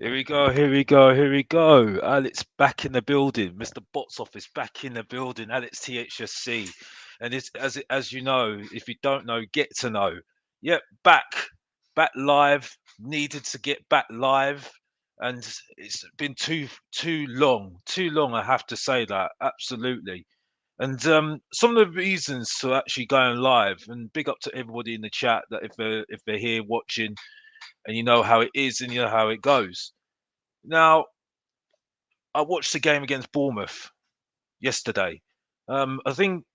Here we go, here we go, here we go. Alex back in the building. Mr. Box Office back in the building. Alex THSC. And it's as you know, if you don't know, get to know. Yep, back live. Needed to get back live. And it's been too long, I have to say that. Absolutely. And some of the reasons to actually going live, and big up to everybody in the chat that if they're here watching and you know how it is and you know how it goes. Now, I watched the game against Bournemouth yesterday. I think,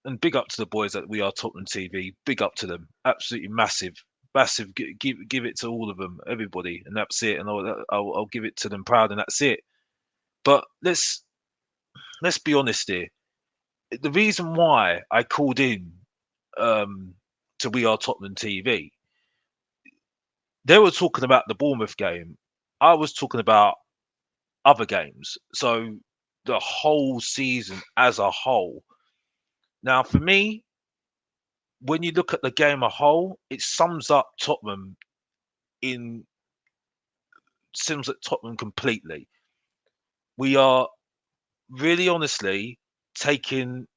and big up to the boys at We Are Tottenham TV. Big up to them. Absolutely massive, massive. Give it to all of them, everybody, and that's it. And I'll give it to them proud, and that's it. But let's be honest here. The reason why I called in um, to We Are Tottenham TV, they were talking about the Bournemouth game. I was talking about other games. So the whole season as a whole. Now, for me, when you look at the game a whole, it in sums up Tottenham completely. We are really honestly taking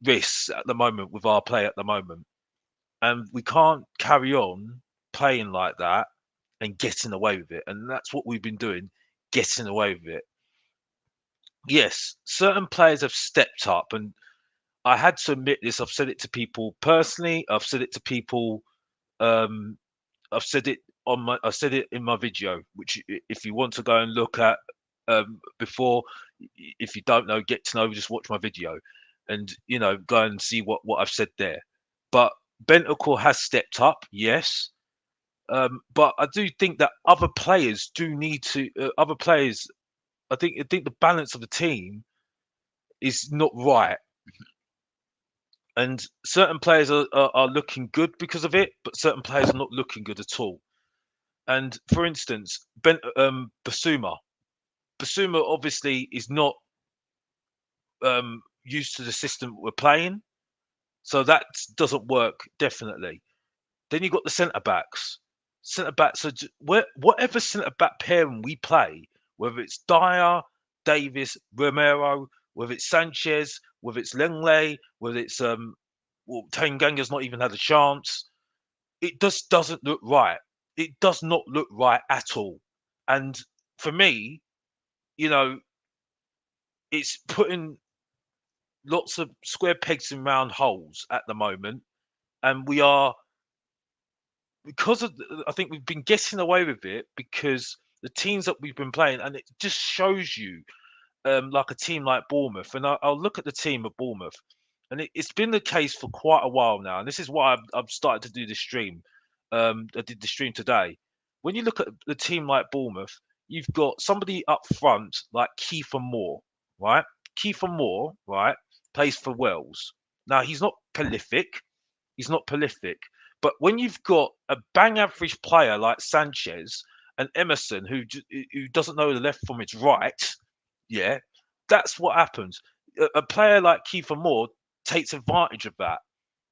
risks at the moment with our play at the moment. And we can't carry on playing like that and getting away with it. And that's what we've been doing, getting away with it. Yes, certain players have stepped up, and I had to admit this. I've said it to people personally. I've said it to people. Um, I've said it I said it in my video, which if you want to go and look at before, if you don't know, get to know, just watch my video, and go and see what I've said there. But Bentacle has stepped up, yes. But I do think that other players do need to. Other players, I think the balance of the team is not right, and certain players are looking good because of it, but certain players are not looking good at all. And for instance, Basuma obviously is not used to the system we're playing, so that doesn't work definitely. Then you got the centre backs. Centre backs, so whatever centre back pairing we play, whether it's Dyer, Davis, Romero, whether it's Sanchez, whether it's Lengley, whether it's well, Tanganga's not even had a chance. It just doesn't look right. It does not look right at all. And for me, you know, it's putting lots of square pegs in round holes at the moment. And we are, because of, I think we've been getting away with it because the teams that we've been playing, and it just shows you like a team like Bournemouth. And I'll look at the team of Bournemouth, and it's been the case for quite a while now. And this is why I've started to do this stream. I did the stream today. When you look at the team like Bournemouth, you've got somebody up front like Kiefer Moore, right? Kiefer Moore, right, plays for Wales. Now he's not prolific. He's not prolific, but when you've got a bang average player like Sanchez and Emerson, who doesn't know the left from its right, yeah, that's what happens. A player like Kiefer Moore takes advantage of that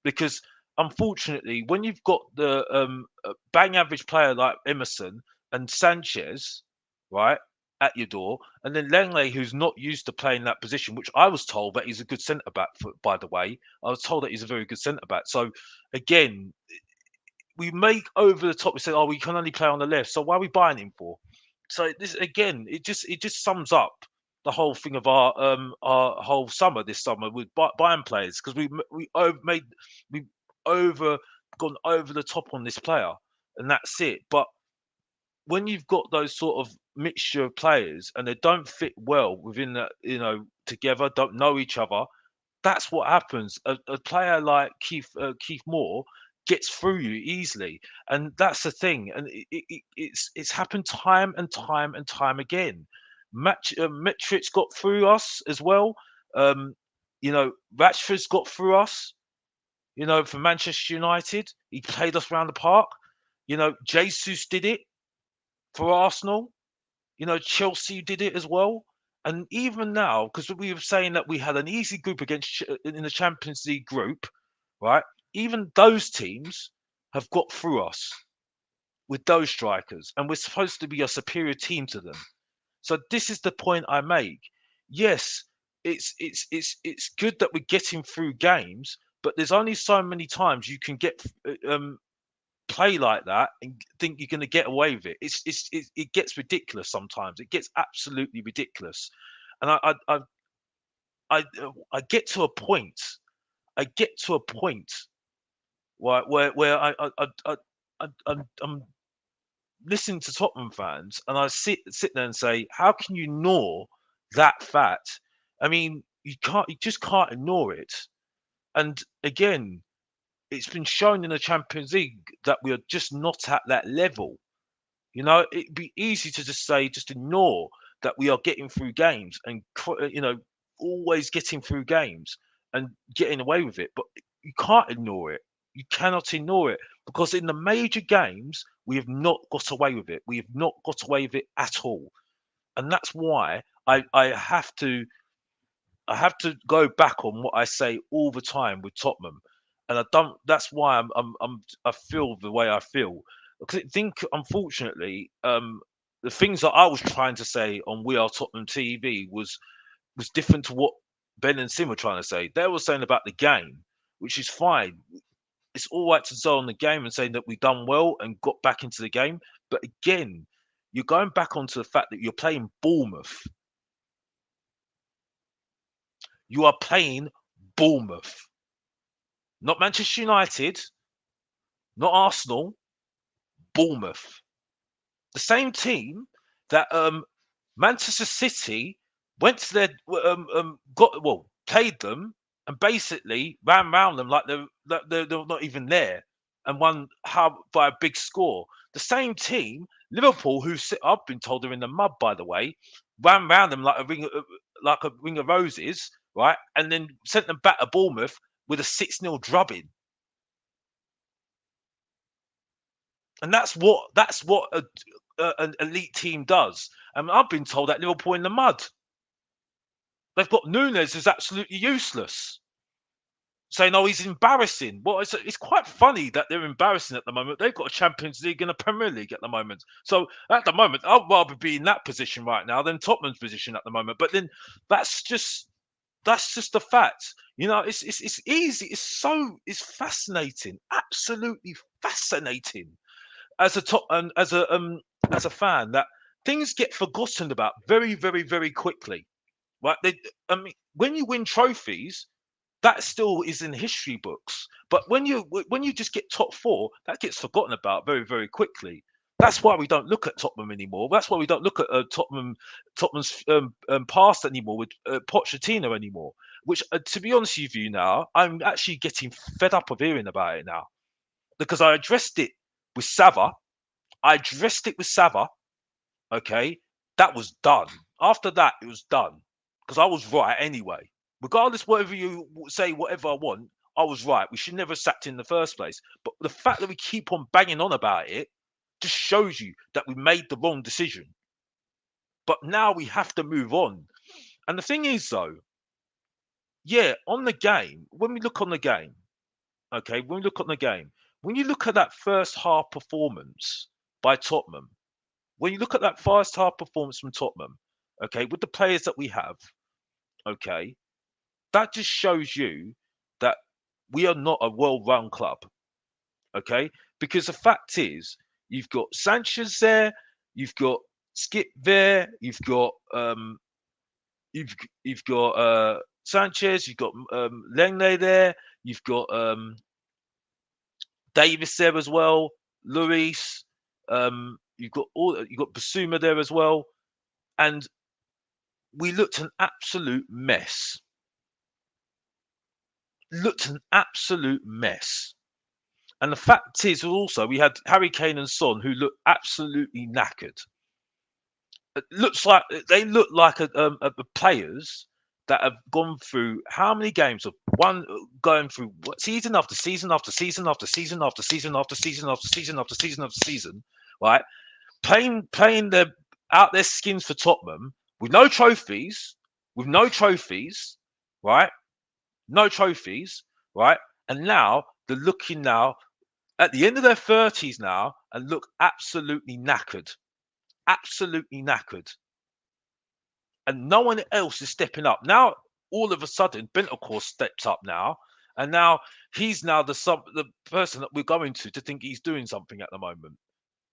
because unfortunately, when you've got the bang average player like Emerson and Sanchez, right, at your door, and then Langley, who's not used to playing that position, which I was told that he's a good centre back. By the way, I was told that he's a very good centre back. So again, we make over the top. We say, "Oh, we can only play on the left." So why are we buying him for? So this again, it just sums up the whole thing of our whole summer this summer with buying players because we over gone over the top on this player, and that's it. But when you've got those sort of mixture of players and they don't fit well within that, together, don't know each other, that's what happens. A player like Keith Moore gets through you easily, and that's the thing. And it's happened time and time and time again. Metrics got through us as well. Um, Ratchford's got through us. For Manchester United, he played us round the park. Jesus did it for Arsenal. Chelsea did it as well. And even now, because we were saying that we had an easy group in the Champions League group, right? Even those teams have got through us. with those strikers, and we're supposed to be a superior team to them. So this is the point I make. Yes, it's good that we're getting through games, but there's only so many times you can get play like that and think you're going to get away with it. It gets ridiculous sometimes. It gets absolutely ridiculous, and I get to a point. I get to a point where I'm listening to Tottenham fans, and I sit there and say, how can you ignore that fact? I mean, you just can't ignore it. And again, it's been shown in the Champions League that we are just not at that level. You know, it'd be easy to just say, just ignore that we are getting through games and always getting through games and getting away with it. But you can't ignore it. You cannot ignore it because in the major games we have not got away with it. We have not got away with it at all, and that's why I have to go back on what I say all the time with Tottenham, and I don't. That's why I feel the way I feel. Because I think, unfortunately, the things that I was trying to say on We Are Tottenham TV was different to what Ben and Sim were trying to say. They were saying about the game, which is fine. It's all right to say on the game and saying that we've done well and got back into the game, but again, you're going back onto the fact that you're playing Bournemouth. You are playing Bournemouth, not Manchester United, not Arsenal, Bournemouth. The same team that Manchester City went to their played them and basically ran around them like they're not even there and won by a big score. The same team, Liverpool, I've been told they're in the mud, by the way, ran around them like a ring of roses, right, and then sent them back to Bournemouth with a 6-0 drubbing. And that's what an elite team does. And I've been told that Liverpool in the mud. They've got Nunes is absolutely useless. Saying, "Oh, he's embarrassing." Well, it's quite funny that they're embarrassing at the moment. They've got a Champions League and a Premier League at the moment. So at the moment, I'd rather be in that position right now than Tottenham's position at the moment. But then that's just the fact. You know, it's easy. It's fascinating, absolutely fascinating as a top and as a fan that things get forgotten about very, very, very quickly. Right? I mean, when you win trophies, that still is in history books. But when you just get top four, that gets forgotten about very, very quickly. That's why we don't look at Tottenham anymore. That's why we don't look at Tottenham's past anymore with Pochettino anymore. Which, to be honest with you, now I'm actually getting fed up of hearing about it now because I addressed it with Sava. Okay, that was done. After that, it was done because I was right anyway. Regardless, whatever you say, whatever I want, I was right. We should never have sacked in the first place. But the fact that we keep on banging on about it just shows you that we made the wrong decision. But now we have to move on. And the thing is, though, yeah, on the game, when we look on the game, okay, when you look at that first half performance by Tottenham, when you look at that first half performance from Tottenham, okay, with the players that we have, okay, that just shows you that we are not a well-run club, okay? Because the fact is, you've got Sanchez there, you've got Skip there, you've got Sanchez, you've got Lengley there, you've got Davis there as well, Luis, you've got Basuma there as well, and we looked an absolute mess. And the fact is also we had Harry Kane and Son who looked absolutely knackered. It looks like they look like a players that have gone through how many games of one going through season after season after season after season after season after season after season after season after season, right? Playing their out their skins for Tottenham with no trophies, right? No trophies, right? And now they're looking now at the end of their 30s now and look absolutely knackered. Absolutely knackered. And no one else is stepping up. Now, all of a sudden, Bentancur steps up now. And now he's now the person that we're going to think he's doing something at the moment.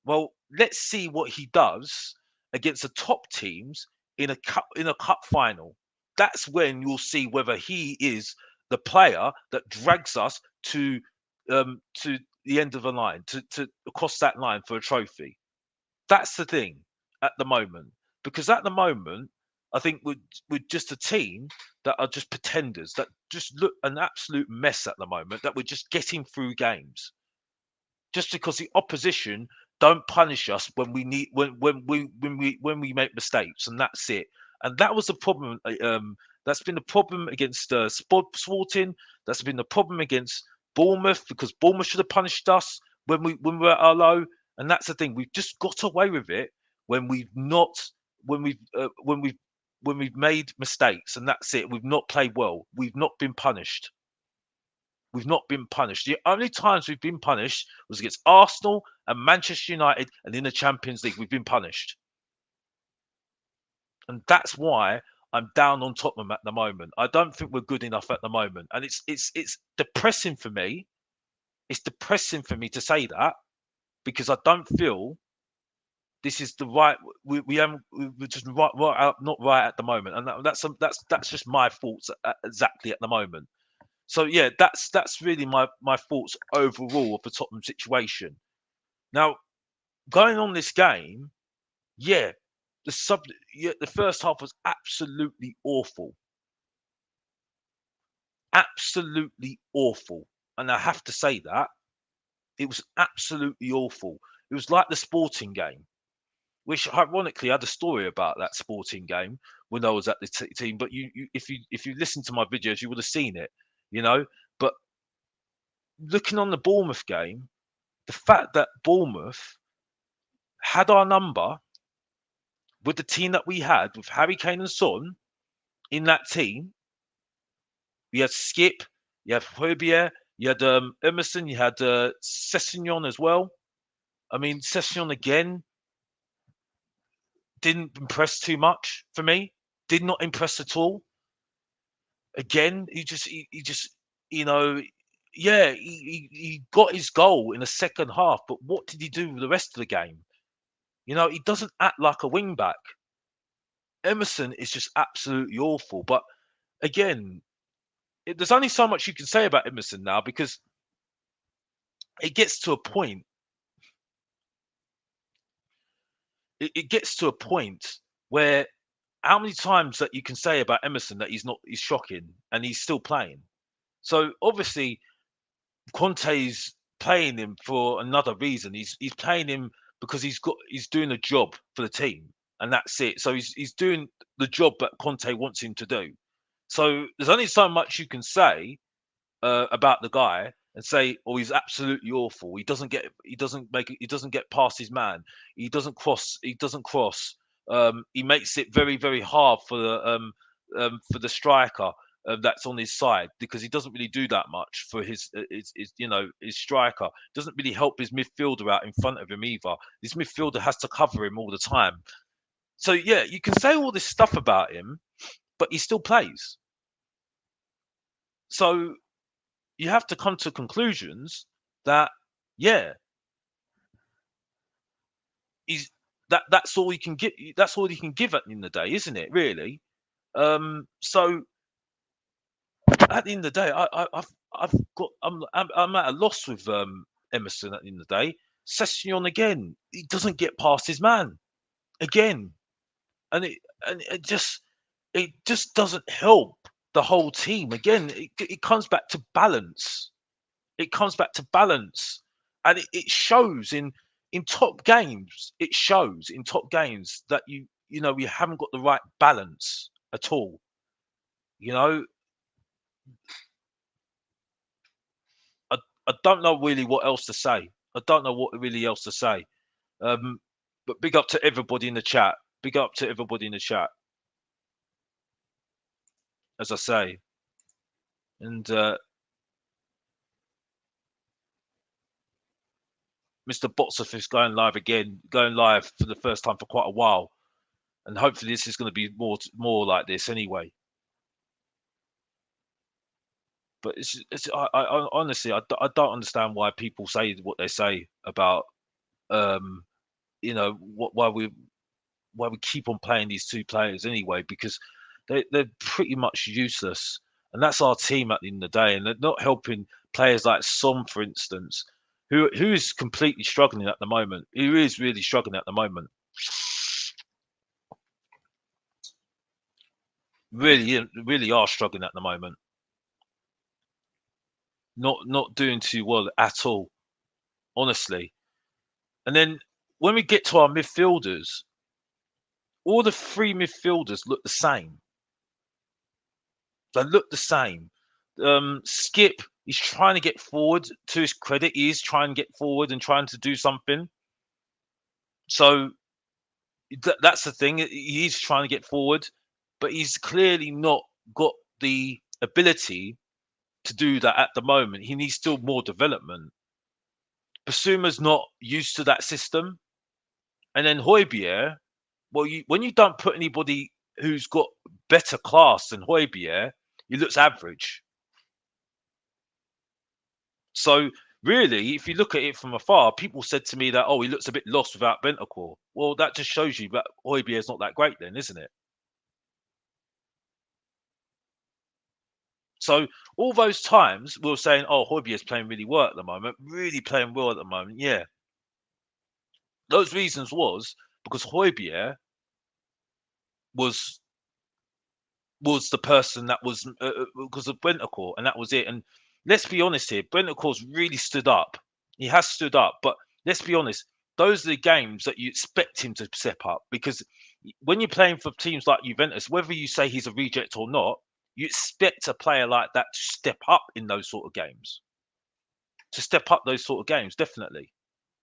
Well, let's see what he does against the top teams in a cup final. That's when you'll see whether he is the player that drags us to the end of the line, to across that line for a trophy. That's the thing at the moment. Because at the moment, I think we're just a team that are just pretenders, that just look an absolute mess at the moment, that we're just getting through games just because the opposition don't punish us when we need when we make mistakes, and that's it. And that was the problem. That's been the problem against Sporting. That's been the problem against Bournemouth, because Bournemouth should have punished us when we were at our low. And that's the thing. We've just got away with it when we've not when we've when we've made mistakes, and that's it. We've not played well. We've not been punished. We've not been punished. The only times we've been punished was against Arsenal and Manchester United, and in the Champions League, we've been punished. And that's why I'm down on Tottenham at the moment. I don't think we're good enough at the moment. And it's depressing for me. It's depressing for me to say that, because I don't feel this is the right. We're just not right at the moment, and that's just my thoughts exactly at the moment. So yeah, that's really my thoughts overall of the Tottenham situation. Now, going on this game, yeah, the first half was absolutely awful, absolutely awful, and I have to say that it was absolutely awful. It was like the Sporting game, which ironically I had a story about that Sporting game when I was at the team. But if you listen to my videos, you would have seen it, you know. But looking on the Bournemouth game, the fact that Bournemouth had our number with the team that we had, with Harry Kane and Son in that team. We had Skip, you had Højbjerg, you had Emerson, you had Sessegnon as well. I mean, Sessegnon again didn't impress too much for me. Did not impress at all. Again, he just you know, yeah, he got his goal in the second half, but what did he do with the rest of the game? He doesn't act like a wing back. Emerson is just absolutely awful. But again, there's only so much you can say about Emerson now, because it gets to a point. It gets to a point where how many times that you can say about Emerson that he's shocking and he's still playing. So obviously Conte's playing him for another reason. He's playing him because he's doing a job for the team, and that's it. So he's doing the job that Conte wants him to do. So there's only so much you can say about the guy and say, "Oh, he's absolutely awful. He doesn't get past his man. He doesn't cross. He doesn't cross. He makes it very, very hard for the striker that's on his side, because he doesn't really do that much for his striker. Doesn't really help his midfielder out in front of him either. This midfielder has to cover him all the time. So yeah, you can say all this stuff about him, but he still plays. So you have to come to conclusions that, yeah, he's that's all he can get. That's all he can give at the end of the day, isn't it? Really. So at the end of the day, I'm at a loss with Emerson at the end of the day. Session again, he doesn't get past his man again, and it just doesn't help the whole team. Again, it comes back to balance. It comes back to balance, and it shows in top games. It shows in top games that we haven't got the right balance at all. You know, I I don't know really what else to say. I don't know what really else to say. Um, but big up to everybody in the chat. Big up to everybody in the chat, as I say. And Mr. Botsif is going live again, going live for the first time for quite a while, and hopefully this is going to be more like this anyway. But I honestly I don't understand why people say what they say about um why we keep on playing these two players anyway, because they're pretty much useless, and that's our team at the end of the day, and they're not helping players like Son, for instance, who is completely struggling at the moment. Who is really struggling at the moment. Really are struggling at the moment. Not doing too well at all, honestly. And then when we get to our midfielders, all the three midfielders look the same. They look the same. Skip, he's trying to get forward. To his credit, he is trying to get forward and trying to do something. So that's the thing. He's trying to get forward, but he's clearly not got the ability to do that at the moment. He needs still more development. Basuma's not used to that system. And then Højbjerg, well, when you don't put anybody who's got better class than Højbjerg, he looks average. So really, if you look at it from afar, people said to me that, oh, he looks a bit lost without Bentancur. Well, that just shows you that Højbjerg is not that great then, isn't it? So all those times we were saying, oh, Højbjerg is playing really well at the moment, really playing well at the moment. Yeah, those reasons was because Højbjerg was was the person that was because of Bentancur, and that was it. And let's be honest here, Bentancur's really stood up. He has stood up, but let's be honest, those are the games that you expect him to step up, because when you're playing for teams like Juventus, whether you say he's a reject or not, you expect a player like that to step up in those sort of games. To step up those sort of games, definitely.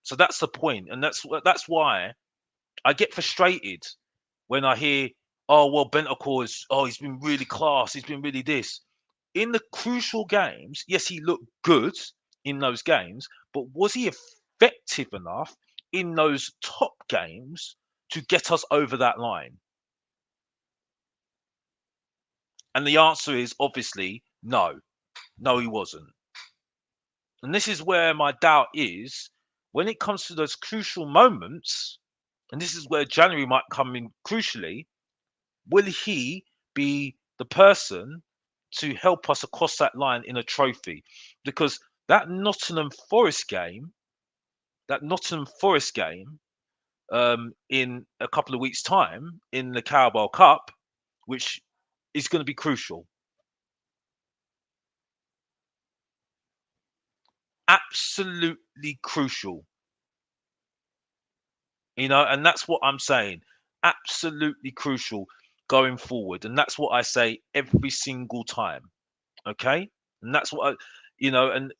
So that's the point, and that's why I get frustrated when I hear, oh well, Bentancur is, oh, he's been really class, he's been really this. In the crucial games, yes, he looked good in those games, but was he effective enough in those top games to get us over that line? And the answer is obviously no. No, he wasn't. And this is where my doubt is when it comes to those crucial moments, and this is where January might come in crucially. Will he be the person to help us across that line in a trophy? Because that Nottingham Forest game, that Nottingham Forest game in a couple of weeks' time in the Carabao Cup, which is going to be crucial. Absolutely crucial. And that's what I'm saying. Absolutely crucial going forward. And that's what I say every single time. Okay. And that's what and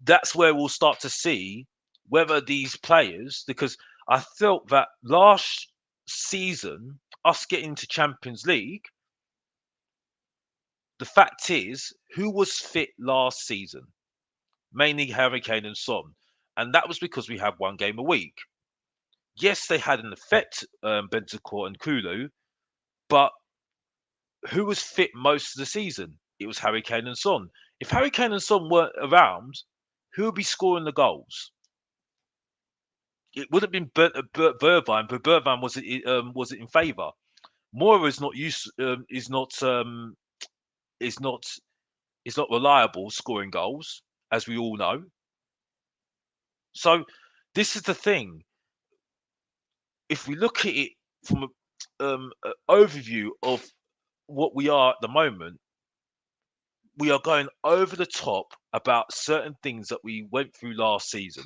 that's where we'll start to see whether these players, because I felt that last season, us getting to Champions League, the fact is, who was fit last season? Mainly Harry Kane and Son. And that was because we had one game a week. Yes, they had an effect, Bentancur and Kulu, but who was fit most of the season? It was Harry Kane and Son. If Harry Kane and Son weren't around, who would be scoring the goals? It would have been Bergwijn, but Bergwijn was it in favour. Moura is not used is not is not reliable scoring goals, as we all know. So this is the thing. If we look at it from a overview of what we are at the moment, we are going over the top about certain things that we went through last season.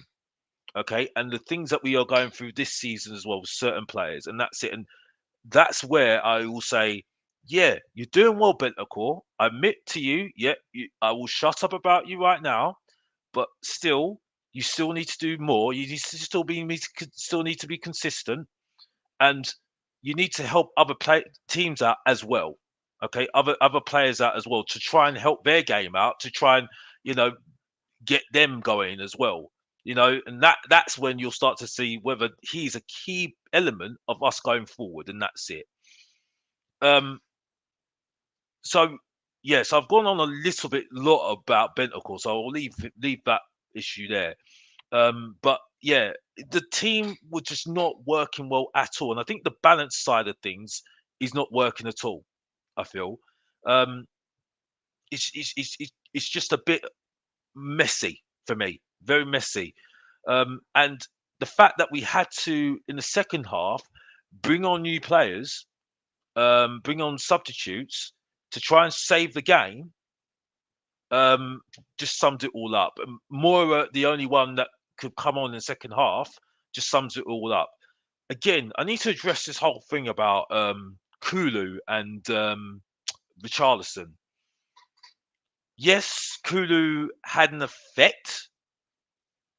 Okay, and the things that we are going through this season as well with certain players, and that's it. And that's where I will say, yeah, you're doing well, Bentancur. I admit to you, yeah, I will shut up about you right now, but still, you still need to do more. You need to still need to be consistent, and you need to help other teams out as well. Okay, other players out as well, to try and help their game out, to try and you know get them going as well. and that's when you'll start to see whether he's a key element of us going forward, and that's it. Um, so yes, I've gone on a little bit lot about Bentacle, so I'll leave that issue there. But yeah, the team was just not working well at all, and I think the balance side of things is not working at all. I feel um, it's just a bit messy for me, very messy. And the fact that we had to in the second half bring on new players, bring on substitutes to try and save the game, um, just sums it all up. Moira, the only one that could come on in the second half, just sums it all up. Again, I need to address this whole thing about Kulu and Richarlison. Yes, Kulu had an effect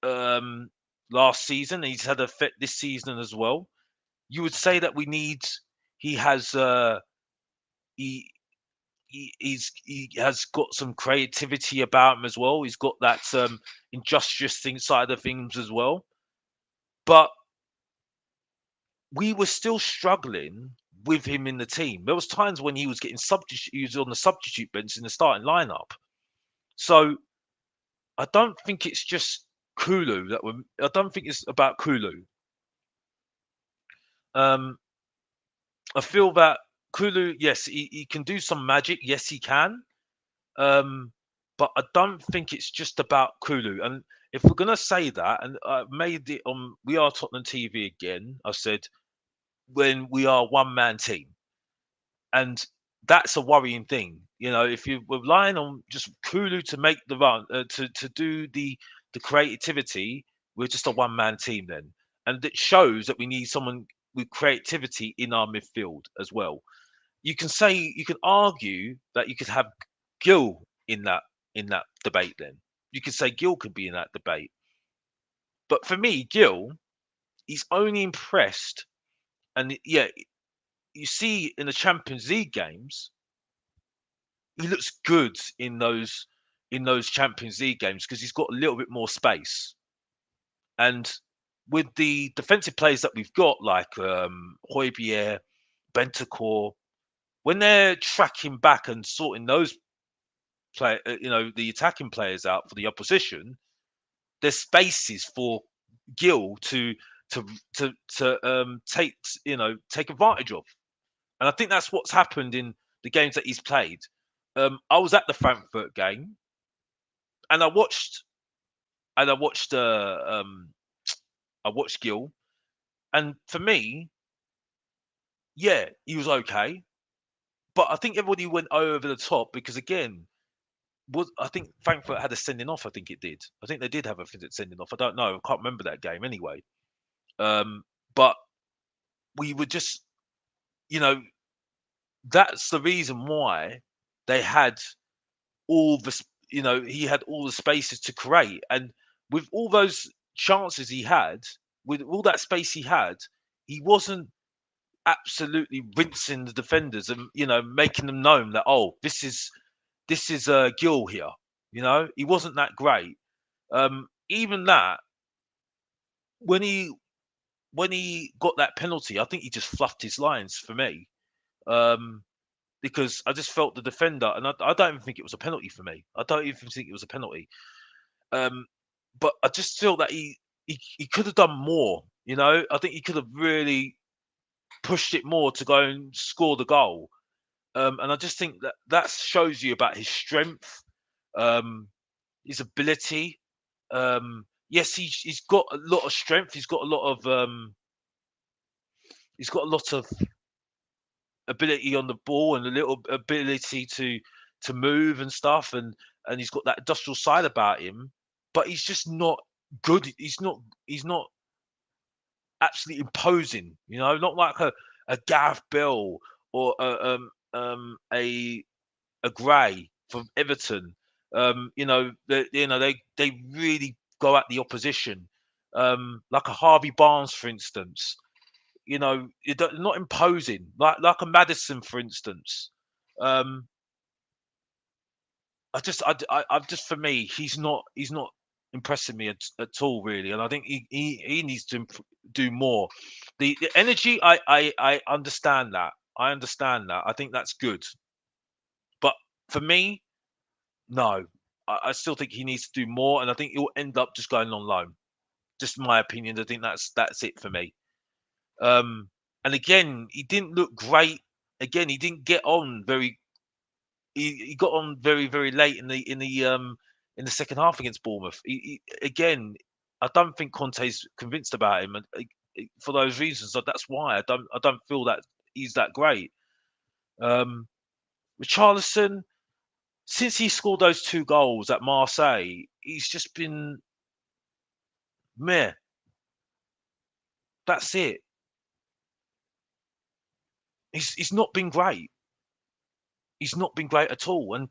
um, last season, and he's had an effect this season as well. You would say that he has he he has got some creativity about him as well. He's got that industrious thing side of things as well. But we were still struggling with him in the team. There was times when he was getting substitute, he was on the substitute bench in the starting lineup. So I don't think it's just Kulu that we're. I don't think it's about Kulu. Um, I feel that Kulu, yes, he can do some magic. Yes, he can. Um, but I don't think it's just about Kulu. And if we're gonna say that, and I made it on We Are Tottenham TV again, I said when we are one man team, and that's a worrying thing. If you're relying on just Kulu to make the run, to do the creativity, we're just a one man team then, and it shows that we need someone with creativity in our midfield as well. You can argue that you could have Gill in that debate. Then you could say Gill could be in that debate. But for me, Gill, he's only impressed, and yeah, you see in the Champions League games, he looks good in those Champions League games because he's got a little bit more space. And with the defensive players that we've got, like Højbjerg, Bentancur, when they're tracking back and sorting those the attacking players out for the opposition, there's spaces for Gill to take advantage of, and I think that's what's happened in the games that he's played. I was at the Frankfurt game, and and I watched I watched Gill, and for me, yeah, he was okay, but I think everybody went over the top because again, I think Frankfurt had a sending off. I think it did. I think they did have a sending off. I don't know. I can't remember that game anyway. But we were just, you know, that's the reason why they had all the, he had all the spaces to create, and with all those chances he had, with all that space he had, he wasn't absolutely rinsing the defenders and making them known that this is Gill here. He wasn't that great. Even that when he when he got that penalty, I think he just fluffed his lines for me. Um, because I just felt the defender, and I don't even think it was a penalty for me. I don't even think it was a penalty. Um, but I just feel that he could have done more. I think he could have really pushed it more to go and score the goal. And I just think that shows you about his strength, um, his ability. Yes, he's got a lot of strength. He's got a lot of ability on the ball and a little ability to move and stuff, and he's got that industrial side about him. But he's just not good. He's not absolutely imposing. Not like a Gareth Bell or a Gray from Everton. They really go at the opposition, like a Harvey Barnes, for instance. Not imposing, like a Madison, for instance. Um, I just, I just for me, he's not. impressing me at all, really. And I think he needs to do more. The energy, I understand that. I understand that. I think that's good. But for me, no. I still think he needs to do more, and I think he'll end up just going on loan. Just my opinion. I think that's it for me. And again, he didn't look great. Again, he didn't get on very. He got on very very late in the second half against Bournemouth. Again, I don't think Conte's convinced about him, and for those reasons, so that's why I don't feel that he's that great. Um, Richarlison, since he scored those two goals at Marseille, he's just been meh. That's it. He's not been great. He's not been great at all. And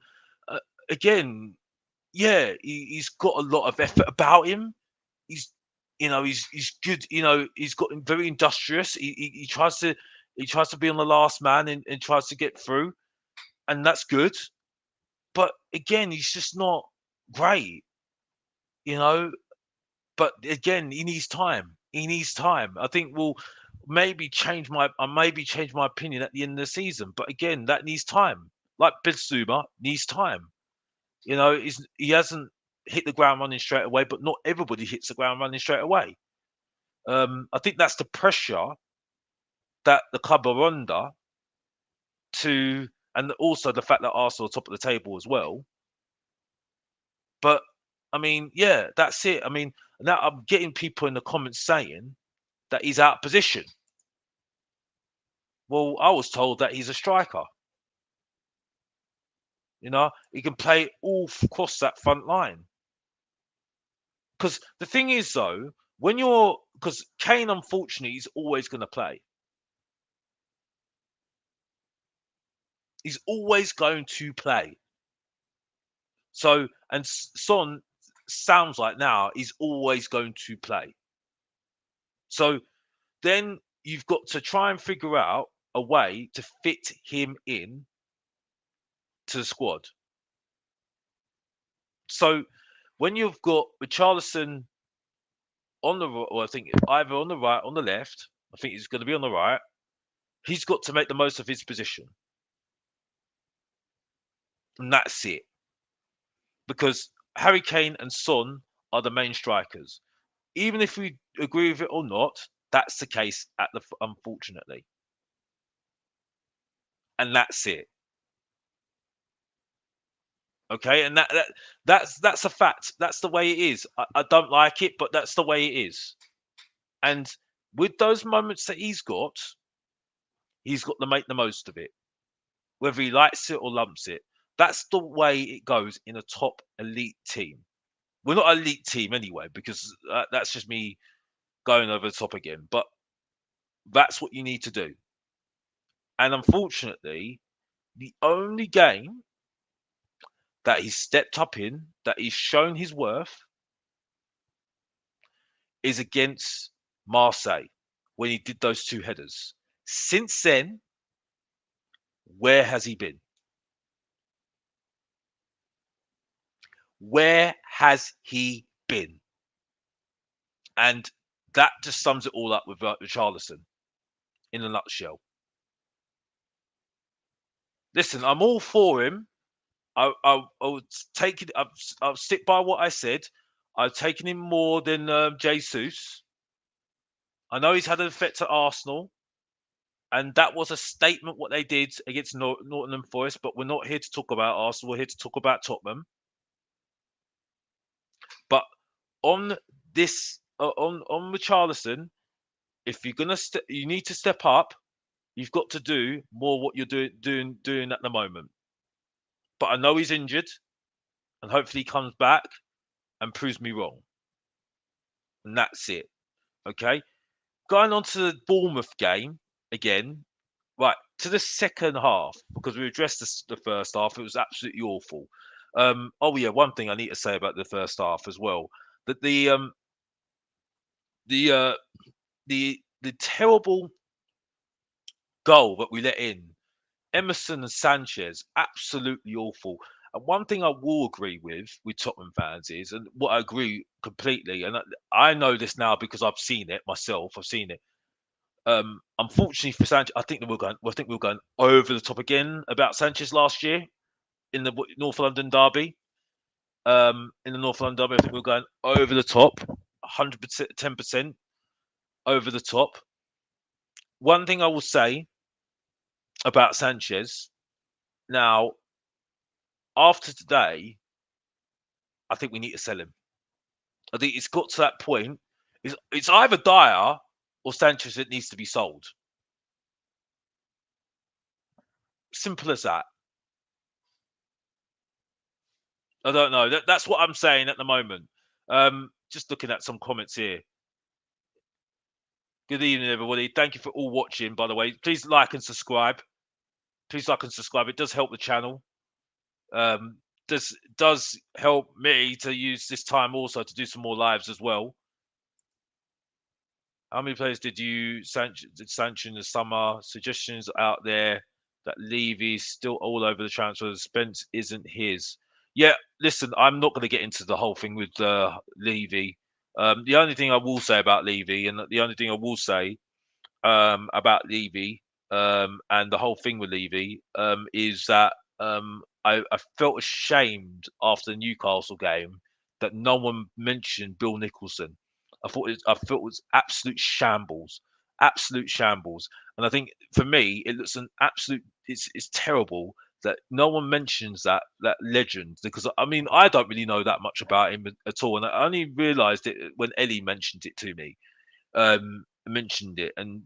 uh, again, yeah, he's got a lot of effort about him. He's, he's good. He's got very industrious. He tries to be on the last man and tries to get through, and that's good. But again, he's just not great. You know, but again, he needs time. He needs time. I think we'll maybe change my opinion at the end of the season. But again, that needs time. Like Bissouma needs time. He hasn't hit the ground running straight away, but not everybody hits the ground running straight away. I think that's the pressure that the club are under to, and also the fact that Arsenal are top of the table as well. But I mean, yeah, that's it. I mean, now I'm getting people in the comments saying that he's out of position. Well, I was told that he's a striker. He can play all across that front line. Because the thing is, though, because Kane, unfortunately, is always going to play. He's always going to play. So, and Son sounds like now he's always going to play. So then you've got to try and figure out a way to fit him in to the squad. So when you've got Richarlison on the right, well, I think either on the right, on the left, I think he's going to be on the right. He's got to make the most of his position, and that's it. Because Harry Kane and Son are the main strikers. Even if we agree with it or not, that's the case unfortunately, and that's it. Okay, and that's a fact. That's the way it is. I don't like it, but that's the way it is. And with those moments that he's got to make the most of it, whether he likes it or lumps it. That's the way it goes in a top elite team. We're not an elite team anyway, because that's just me going over the top again. But that's what you need to do. And unfortunately, the only game that he's stepped up in, that he's shown his worth, is against Marseille when he did those two headers. Since then, where has he been? Where has he been? And that just sums it all up with Richarlison in a nutshell. Listen, I'm all for him. I would take it. I'll stick by what I said. I've taken him more than Jesus. I know he's had an effect at Arsenal, and that was a statement what they did against Nottingham Forest. But we're not here to talk about Arsenal. We're here to talk about Tottenham. But on this, on Richarlison, if you're gonna, you need to step up. You've got to do more what you're doing at the moment. But I know he's injured, and hopefully he comes back and proves me wrong. And that's it. Okay. Going on to the Bournemouth game again. Right, to the second half, because we addressed the first half, it was absolutely awful. Oh yeah, one thing I need to say about the first half as well, that the uh, the terrible goal that we let in, Emerson and Sanchez, absolutely awful. And one thing I will agree with Tottenham fans is, and what I agree completely, and I know this now because I've seen it myself. I've seen it. Unfortunately for Sanchez, I think that we were going over the top again about Sanchez last year in the North London derby. In the North London derby, I think we were going over the top, 100%, 10% over the top. One thing I will say about Sanchez now, after today, I think we need to sell him. I think it's got to that point. It's either Dyer or Sanchez that needs to be sold. Simple as that. I don't know. That's what I'm saying at the moment. Just looking at some comments here. Good evening, everybody. Thank you for all watching, by the way. Please like and subscribe. Please like and subscribe. It does help the channel. Does help me to use this time also to do some more lives as well. How many players did sanction in the summer? Suggestions out there that Levy's still all over the transfer. Spence isn't his. Yeah, listen, I'm not going to get into the whole thing with Levy. The only thing I will say about Levy, and the only thing I will say about Levy and the whole thing with Levy is that I felt ashamed after the Newcastle game that no one mentioned Bill Nicholson. I felt it was absolute shambles. And I think for me, it looks an absolute. It's terrible that no one mentions that legend because I mean I don't really know that much about him at all, and I only realised it when Ellie mentioned it to me. Mentioned it, and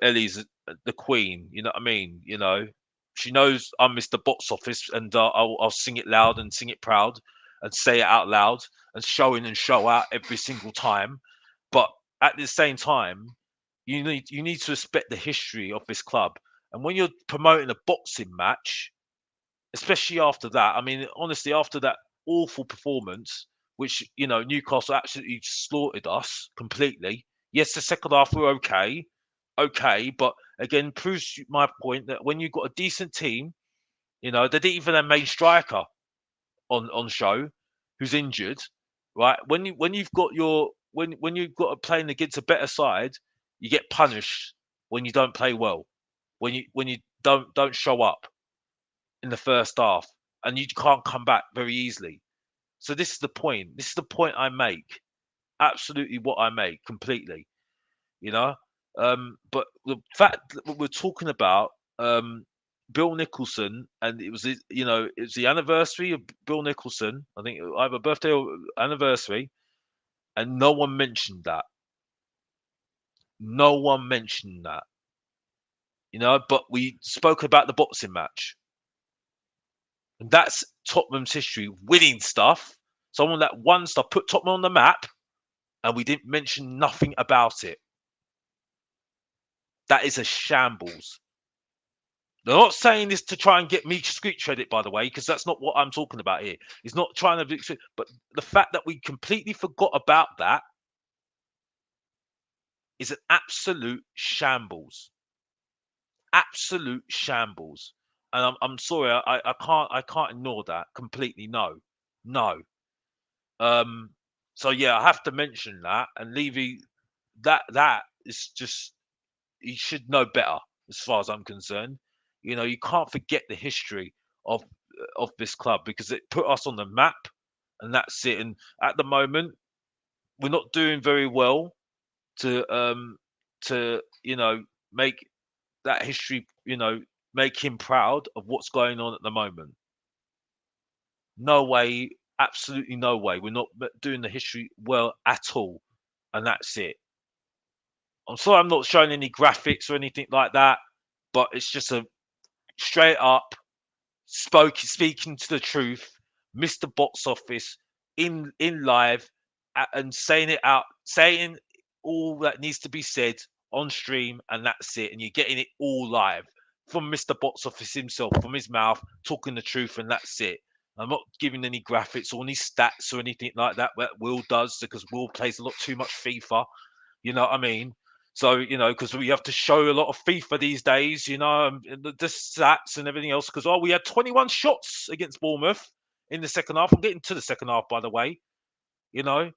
Ellie's the queen. You know what I mean? She knows I'm Mr. Box Office, and I'll sing it loud and sing it proud, and say it out loud, and show in and show out every single time. But at the same time, you need to respect the history of this club. And when you're promoting a boxing match, especially after that, I mean, honestly, after that awful performance, which Newcastle absolutely slaughtered us completely. Yes, the second half were okay, but again, proves my point that when you've got a decent team, they didn't even have a main striker on show who's injured, right? When you've got a playing against a better side, you get punished when you don't play well, when you don't show up in the first half, and you can't come back very easily. So this is the point. This is the point I make. Absolutely, what I make completely. You know, but the fact that we're talking about Bill Nicholson, and it was the anniversary of Bill Nicholson. I think either birthday or anniversary, and no one mentioned that. No one mentioned that. But we spoke about the boxing match. And that's Tottenham's history, winning stuff. Someone that won stuff, put Tottenham on the map, and we didn't mention nothing about it. That is a shambles. They're not saying this to try and get me street credit, by the way, because that's not what I'm talking about here. It's not trying to be, but the fact that we completely forgot about that is an absolute shambles. Absolute shambles. And I'm sorry, I can't ignore that completely. No. So yeah, I have to mention that. And Levy, that is just, he should know better as far as I'm concerned. You can't forget the history of this club because it put us on the map, and that's it. And at the moment, we're not doing very well to make that history, make him proud of what's going on at the moment. No way, absolutely no way. We're not doing the history well at all, and that's it. I'm sorry I'm not showing any graphics or anything like that, but it's just a straight up speaking to the truth, Mr. Box Office in live and saying it out, saying all that needs to be said on stream, and that's it. And you're getting it all live from Mr. Box Office himself, from his mouth, talking the truth, and that's it. I'm not giving any graphics or any stats or anything like that Will does, because Will plays a lot too much FIFA. You know what I mean? So, because we have to show a lot of FIFA these days, and the stats and everything else. Because we had 21 shots against Bournemouth. in the second half. I'm getting to the second half, by the way. You know,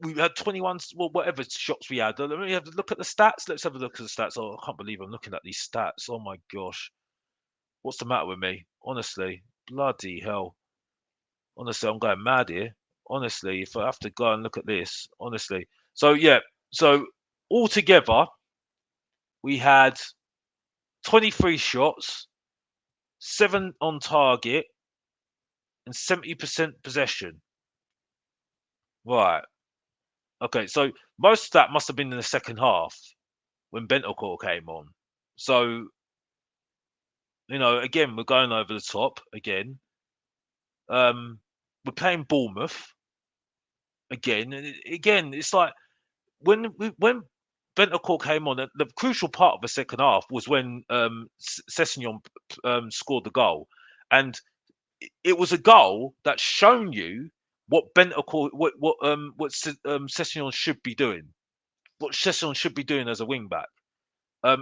we had 21, well, whatever shots we had. Let me have a look at the stats. Let's have a look at the stats. Oh, I can't believe I'm looking at these stats. Oh my gosh, what's the matter with me? Honestly, bloody hell. Honestly, I'm going mad here. Honestly, if I have to go and look at this, honestly. So yeah, so altogether we had 23 shots, 7 on target, and 70% possession. Right. Okay, so most of that must have been in the second half when Bentancur came on. So, again, we're going over the top again. We're playing Bournemouth again, and again, it's like when Bentancur came on, the crucial part of the second half was when Sessegnon scored the goal, and it was a goal that's shown you what Bentancur, what Sessegnon should be doing, what Sessegnon should be doing as a wing back.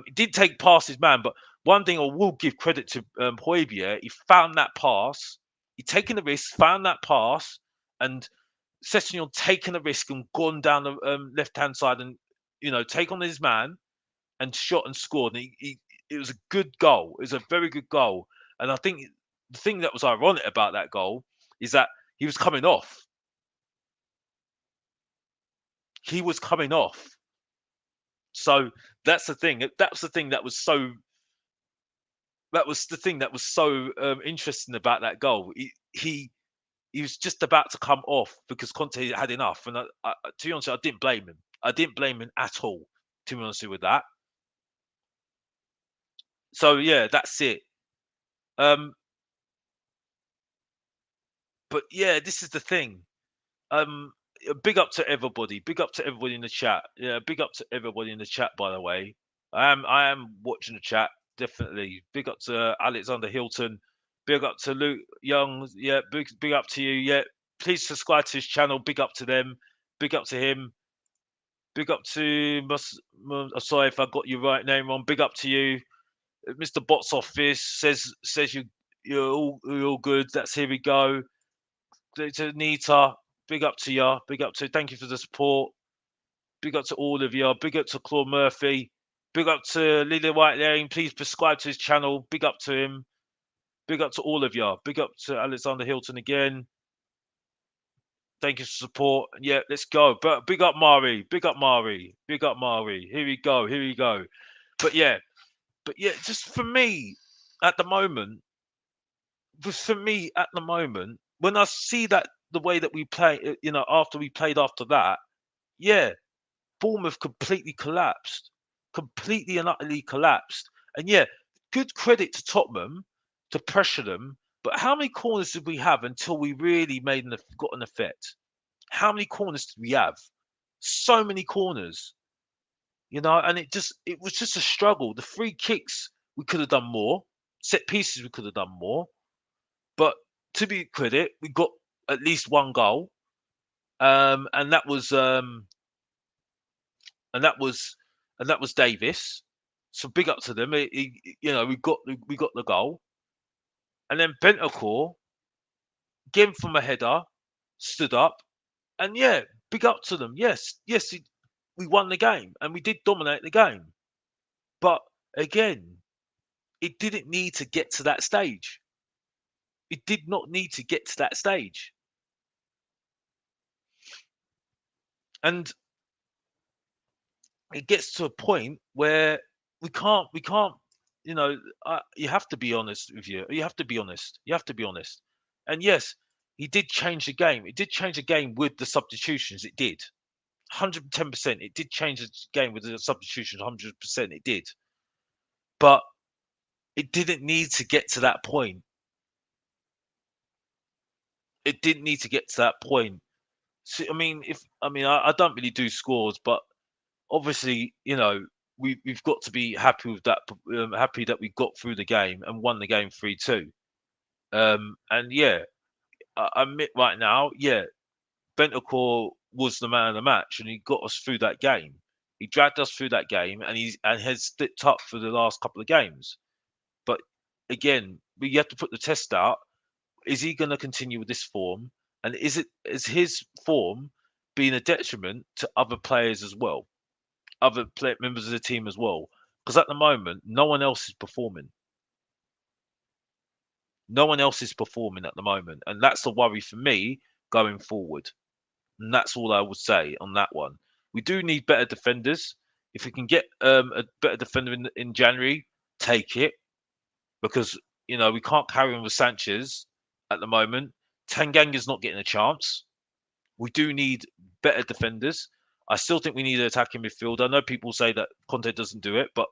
He did take past his man, but one thing I will give credit to Højbjerg, he found that pass, he taken the risk, found that pass, and Sessegnon taken the risk and gone down the left hand side and take on his man and shot and scored. And it was a good goal. It was a very good goal. And I think the thing that was ironic about that goal is that he was coming off. He was coming off. So that's the thing. That's the thing that was so. That was the thing that was so interesting about that goal. He was just about to come off because Conte had enough. And to be honest, I didn't blame him. I didn't blame him at all. To be honest with that. So yeah, that's it. But yeah, this is the thing. Big up to everybody. Big up to everybody in the chat. Yeah, big up to everybody in the chat. By the way, I am watching the chat definitely. Big up to Alexander Hilton. Big up to Luke Young. Yeah, big up to you. Yeah, please subscribe to his channel. Big up to them. Big up to him. Big up to sorry if I got your right name wrong. Big up to you, Mr. Box Office says you're all good. That's here we go. To Nita, big up to you. Big up to thank you for the support. Big up to all of you. Big up to Claude Murphy. Big up to Lily White Lane. Please subscribe to his channel. Big up to him. Big up to all of you. Big up to Alexander Hilton again. Thank you for support. Yeah, let's go. But big up Mari. Big up Mari. Big up Mari. Here we go. Here we go. But yeah, just for me at the moment, when I see that the way that we play, after we played after that, yeah, Bournemouth completely collapsed, completely and utterly collapsed. And yeah, good credit to Tottenham to pressure them. But how many corners did we have until we really got an effect? How many corners did we have? So many corners, and it was just a struggle. The free kicks we could have done more. Set pieces we could have done more. But to be credit, we got at least one goal, and that was Davis. So big up to them. We got the goal, and then Bentancur again from a header, stood up, and yeah, big up to them. Yes, we won the game, and we did dominate the game. But again, it didn't need to get to that stage. It did not need to get to that stage. And it gets to a point where we can't, you have to be honest with you. You have to be honest. You have to be honest. And yes, he did change the game. It did change the game with the substitutions. It did. 110%. It did change the game with the substitutions. 100%. It did. But it didn't need to get to that point. It didn't need to get to that point. So, I don't really do scores, but obviously, we've got to be happy with that. Happy that we got through the game and won the game 3-2. And yeah, I admit right now, yeah, Bentancur was the man of the match, and he got us through that game. He dragged us through that game, and has stepped up for the last couple of games. But again, we have to put the test out. is he going to continue with this form? And is his form being a detriment to other players as well, members of the team as well? Because at the moment, no one else is performing. No one else is performing at the moment, and that's the worry for me going forward. And that's all I would say on that one. We do need better defenders. If we can get a better defender in January, take it, because we can't carry on with Sanchez at the moment. Tanganga's not getting a chance. We do need better defenders. I still think we need an attacking midfield. I know people say that Conte doesn't do it, but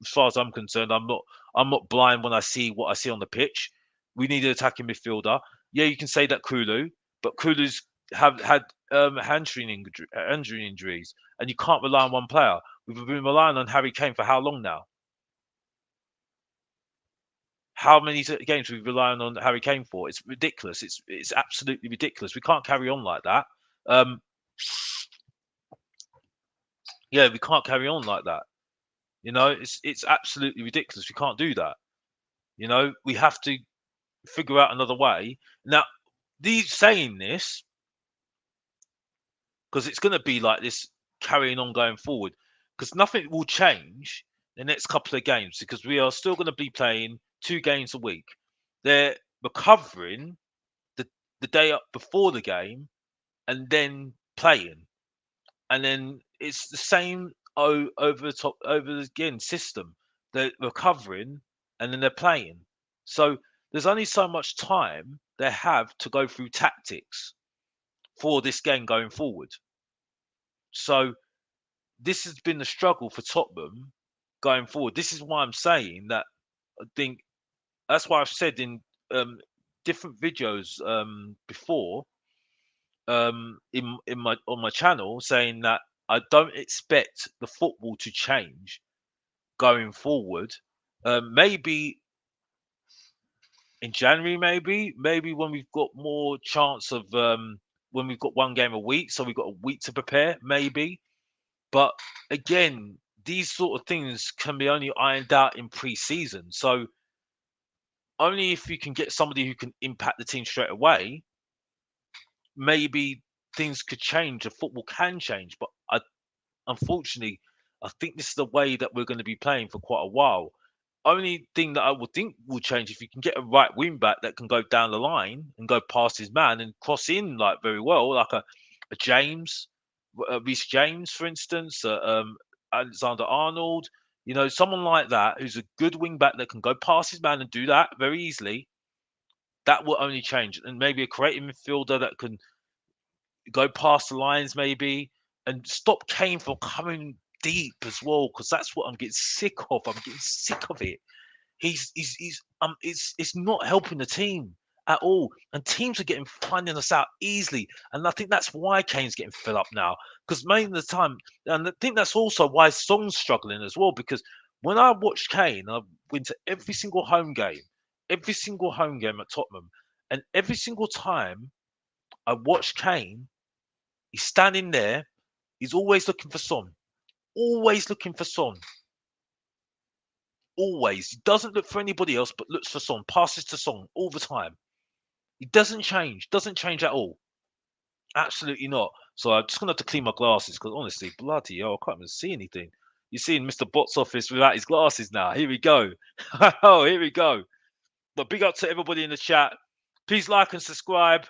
as far as I'm concerned, I'm not blind when I see what I see on the pitch. We need an attacking midfielder. Yeah, you can say that Kulu, but Kulu's have had hamstring injuries, and you can't rely on one player. We've been relying on Harry Kane for how long now? How many games we've been relying on Harry Kane for? It's ridiculous. It's absolutely ridiculous. We can't carry on like that. Um, yeah, we can't carry on like that. It's absolutely ridiculous. We can't do that. We have to figure out another way. Now, these saying this because it's going to be like this carrying on going forward because nothing will change the next couple of games because we are still going to be playing 2 games a week. They're recovering the the day up before the game and then playing, and then it's the same over the top over again system. They're recovering and then they're playing. So there's only so much time they have to go through tactics for this game going forward. So this has been the struggle for Tottenham going forward. This is why I'm saying that I think that's why I've said in different videos before in my on my channel saying that I don't expect the football to change going forward. Maybe in January, maybe when we've got more chance of when we've got 1 game a week, so we've got a week to prepare, maybe. But again, these sort of things can be only ironed out in pre-season. So only if you can get somebody who can impact the team straight away, maybe things could change. The football can change. But unfortunately, I think this is the way that we're going to be playing for quite a while. Only thing that I would think will change if you can get a right wing back that can go down the line and go past his man and cross in like very well, like a James, Reece James, for instance, Alexander Arnold. Someone like that who's a good wing back that can go past his man and do that very easily. That will only change, and maybe a creative midfielder that can go past the lines, maybe, and stop Kane from coming deep as well, because that's what I'm getting sick of. I'm getting sick of it. It's not helping the team at all, and teams are getting finding us out easily, and I think that's why Kane's getting fed up now. Because mainly the time, and I think that's also why Song's struggling as well. Because when I watched Kane, I went to every single home game at Tottenham, and every single time I watched Kane, he's standing there, he's always looking for Son, always looking for Son. Always. He doesn't look for anybody else but looks for Son, passes to Son all the time. He doesn't change at all. Absolutely not. So I'm just gonna have to clean my glasses because honestly, bloody hell, I can't even see anything. You're seeing Mr. Bot's office without his glasses now. Here we go. Oh, here we go. But big up to everybody in the chat. Please like and subscribe.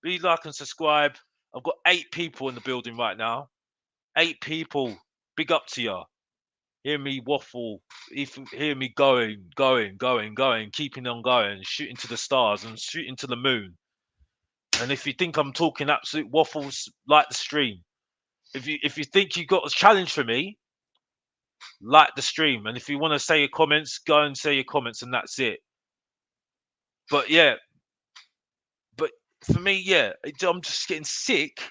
Please like and subscribe. I've got 8 people in the building right now. 8 people. Big up to you. Hear me waffle, hear me going, keeping on going, shooting to the stars and shooting to the moon. And if you think I'm talking absolute waffles, like the stream. If you think you got a challenge for me, like the stream. And if you want to say your comments, go and say your comments, and that's it. But yeah, but for me, yeah, I'm just getting sick.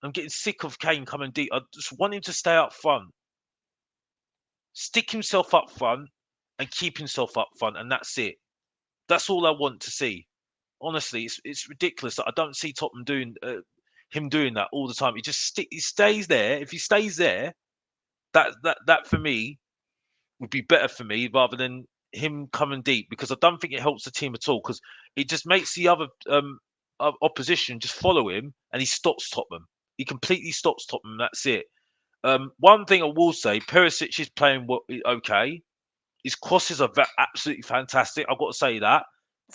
I'm getting sick of Kane coming deep. I just want him to stay up front. Stick himself up front and keep himself up front, and that's it. That's all I want to see. Honestly, it's ridiculous that I don't see Tottenham doing him doing that all the time. He stays there. If he stays there, that for me would be better for me rather than him coming deep because I don't think it helps the team at all because it just makes the other opposition just follow him and he stops Tottenham. He completely stops Tottenham. That's it. One thing I will say, Perisic is playing okay. His crosses are absolutely fantastic. I've got to say that.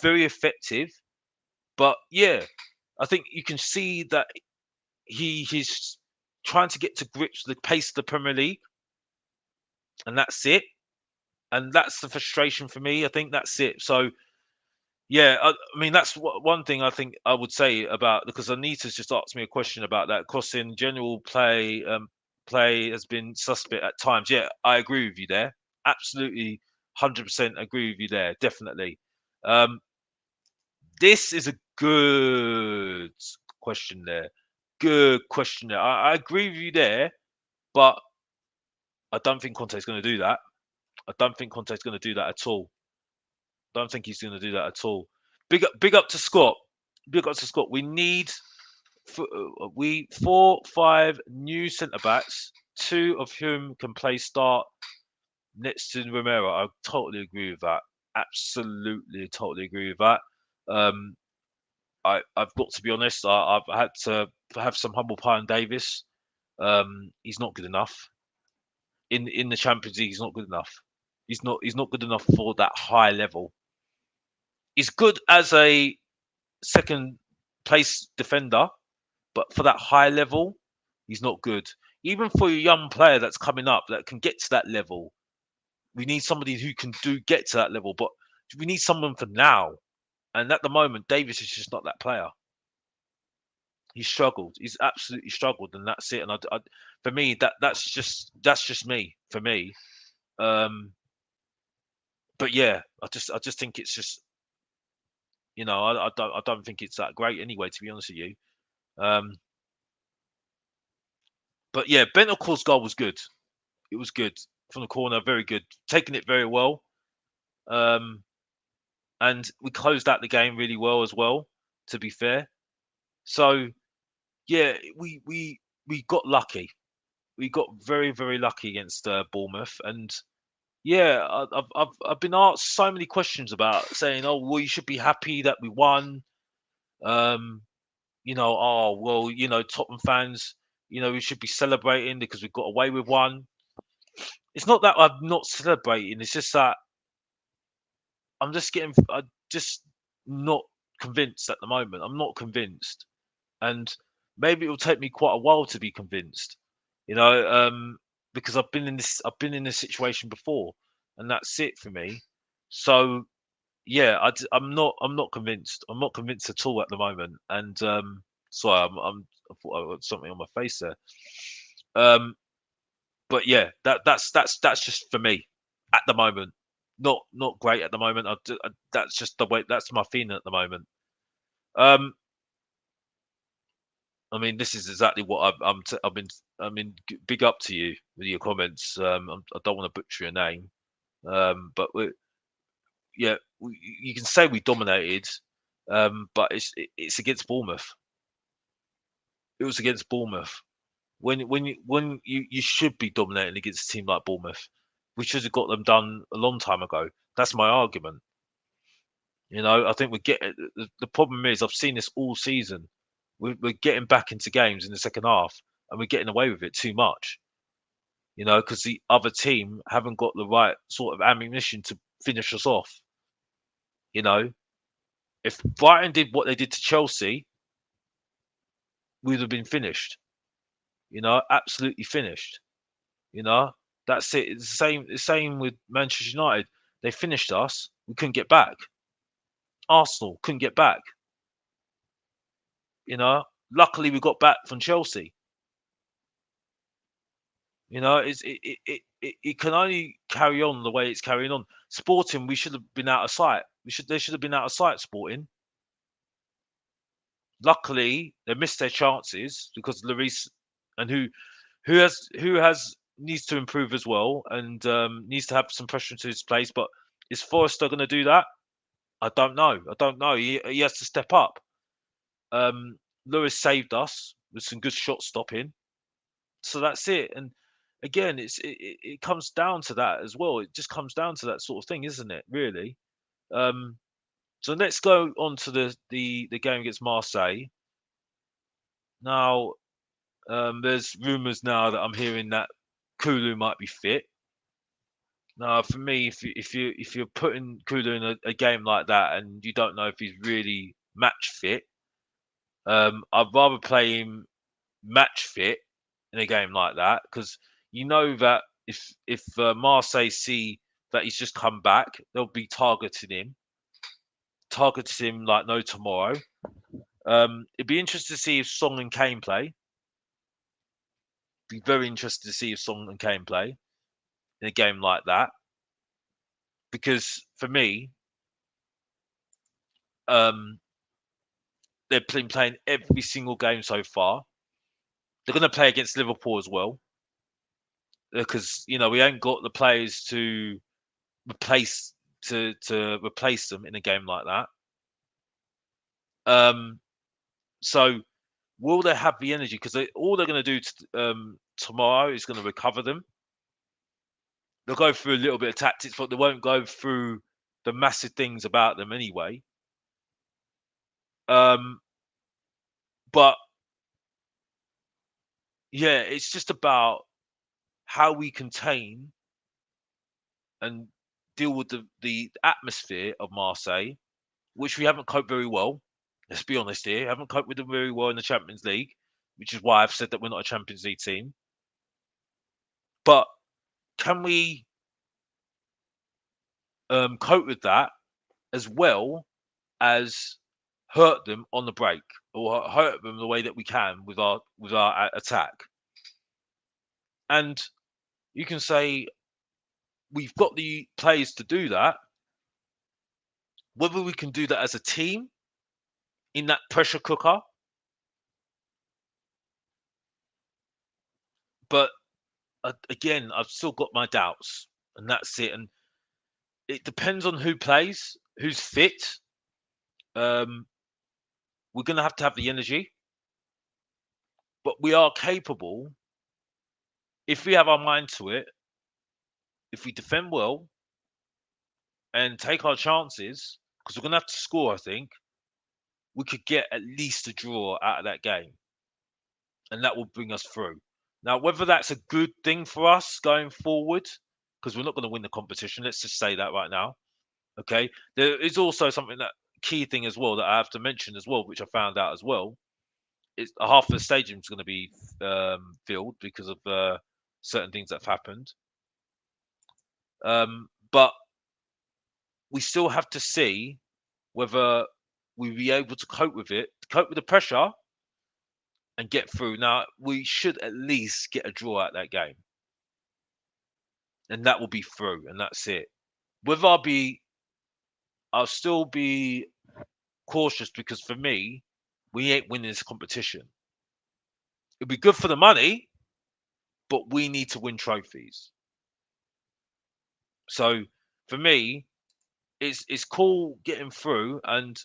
Very effective. But yeah, I think you can see that he's trying to get to grips with the pace of the Premier League, and that's it. And that's the frustration for me. I think that's it. So yeah, I mean that's one thing I think I would say about because Anita's just asked me a question about that crossing general play. Play has been suspect at times. Yeah, I agree with you there. Absolutely, 100% agree with you there. Definitely. Um, this is a good question there. Good question there. I agree with you there, but I don't think Conte's going to do that. I don't think Conte's going to do that at all. Don't think he's going to do that at all. Big up to Scott. Big up to Scott. We need 4, 5 new centre backs, 2 of whom can play start next to Romero. I totally agree with that. Absolutely, totally agree with that. Um, I've got to be honest. I've had to have some humble pie on Davis. He's not good enough in the Champions League. He's not good enough. He's not good enough for that high level. He's good as a second place defender, but for that high level, he's not good. Even for a young player that's coming up that can get to that level, we need somebody who can get to that level. But we need someone for now. And at the moment, Davis is just not that player. He's struggled. He's absolutely struggled, and that's it. And for me, that's just me. For me, but yeah, I just think it's just I don't think it's that great anyway. To be honest with you, um, but yeah, Bentancur's goal was good. It was good from the corner, very good, taking it very well. Um, and we closed out the game really well as well. To be fair, so yeah, we got lucky. We got very very lucky against Bournemouth, and yeah, I've been asked so many questions about saying, oh, well, you should be happy that we won. Um, oh well, Tottenham fans, we should be celebrating because we got away with one. It's not that I'm not celebrating. It's just that I'm just not convinced at the moment. I'm not convinced, and maybe it will take me quite a while to be convinced. You know, because I've been in this situation before, and that's it for me. So yeah, I'm not convinced. I'm not convinced at all at the moment. And sorry, I thought I got something on my face there. Um, but yeah, that's just for me at the moment. Not great at the moment. That's just the way. That's my feeling at the moment. Um, I mean, this is exactly what I've been. I mean, big up to you with your comments. I don't want to butcher your name. But yeah, you can say we dominated, but it's against Bournemouth. It was against Bournemouth. When you should be dominating against a team like Bournemouth, we should have got them done a long time ago. That's my argument. I think we get the problem is I've seen this all season. We're getting back into games in the second half, and we're getting away with it too much. Because the other team haven't got the right sort of ammunition to finish us off. You know, if Brighton did what they did to Chelsea, we'd have been finished. Absolutely finished. You know, that's it. It's the same with Manchester United. They finished us. We couldn't get back. Arsenal couldn't get back. Luckily we got back from Chelsea. It can only carry on the way it's carrying on. Sporting, we should have been out of sight. They should have been out of sight. Sporting. Luckily, they missed their chances because Lloris and who has needs to improve as well and needs to have some pressure into his place. But is Forrester going to do that? I don't know. I don't know. He has to step up. Lewis saved us with some good shot stopping, so that's it. And again, it comes down to that as well. It just comes down to that sort of thing, isn't it? Really. Um, so let's go on to the game against Marseille. Now, there's rumours now that I'm hearing that Kulu might be fit. Now, for me, if you're putting Kulu in a game like that and you don't know if he's really match fit, I'd rather play him match fit in a game like that because you know that if Marseille see that he's just come back, they'll be targeting him like no tomorrow. It'd be interesting to see if Song and Kane play. Be very interested to see if Song and Kane play in a game like that because for me, um, they've been playing every single game so far. They're going to play against Liverpool as well because we ain't got the players to replace to replace them in a game like that. Um, so will they have the energy? Because all they're going to do tomorrow is going to recover them. They'll go through a little bit of tactics, but they won't go through the massive things about them anyway. Um, but yeah, it's just about how we contain and deal with the atmosphere of Marseille, which we haven't coped very well. Let's be honest here, haven't coped with them very well in the Champions League, which is why I've said that we're not a Champions League team. But can we cope with that as well as hurt them on the break or hurt them the way that we can with our attack? And you can say we've got the players to do that. Whether we can do that as a team in that pressure cooker, but again, I've still got my doubts, and that's it. And it depends on who plays, who's fit. Um, we're going to have the energy, but we are capable if we have our mind to it. If we defend well and take our chances, because we're going to have to score, I think we could get at least a draw out of that game, and that will bring us through. Now, whether that's a good thing for us going forward, because we're not going to win the competition, let's just say that right now. Okay, there is also something that key thing as well that I have to mention as well, which I found out as well. Is half of the stadium is going to be filled because of certain things that have happened. But we still have to see whether we be able to cope with it, cope with the pressure, and get through. Now we should at least get a draw out that game, and that will be through, and that's it. Whether I'll still be cautious because for me, we ain't winning this competition. It'd be good for the money, but we need to win trophies. So for me, it's cool getting through. And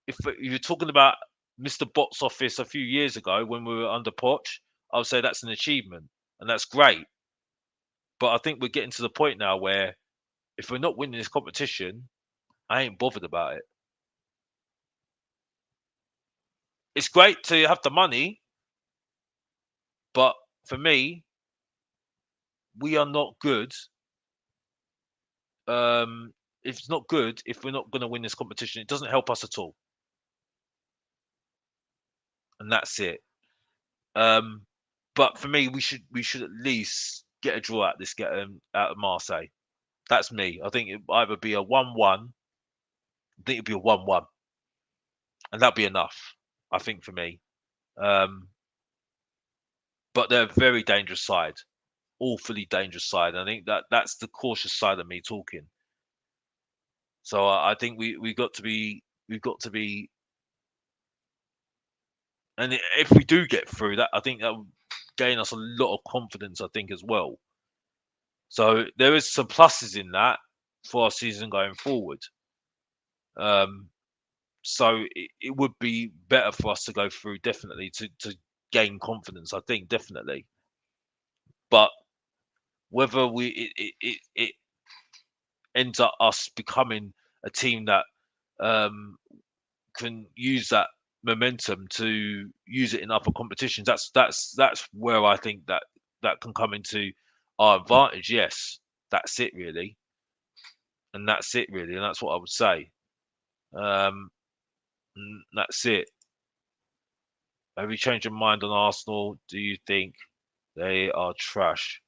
if you're talking about Mr. Box Office a few years ago when we were under Poch, I would say that's an achievement and that's great. But I think we're getting to the point now where if we're not winning this competition, I ain't bothered about it. It's great to have the money, but for me, we are not good. If it's not good, if we're not going to win this competition, it doesn't help us at all, and that's it. Um, but for me, we should at least get a draw out this game out of Marseille. That's me. I think it either be a 1-1. I think it'd be a 1-1, and that'd be enough. I think for me. Um, but they're a very dangerous side, awfully dangerous side. I think that's the cautious side of me talking. So I think we've got to be, and if we do get through that, I think that will gain us a lot of confidence. I think as well. So there is some pluses in that for our season going forward. Um, so it would be better for us to go through definitely to gain confidence. I think definitely. But whether it ends up us becoming a team that um, can use that momentum to use it in other competitions, that's where I think that can come into our advantage. Yes, that's it really, and that's it really, and that's what I would say. Um, that's it. Have you changed your mind on Arsenal? Do you think they are trash?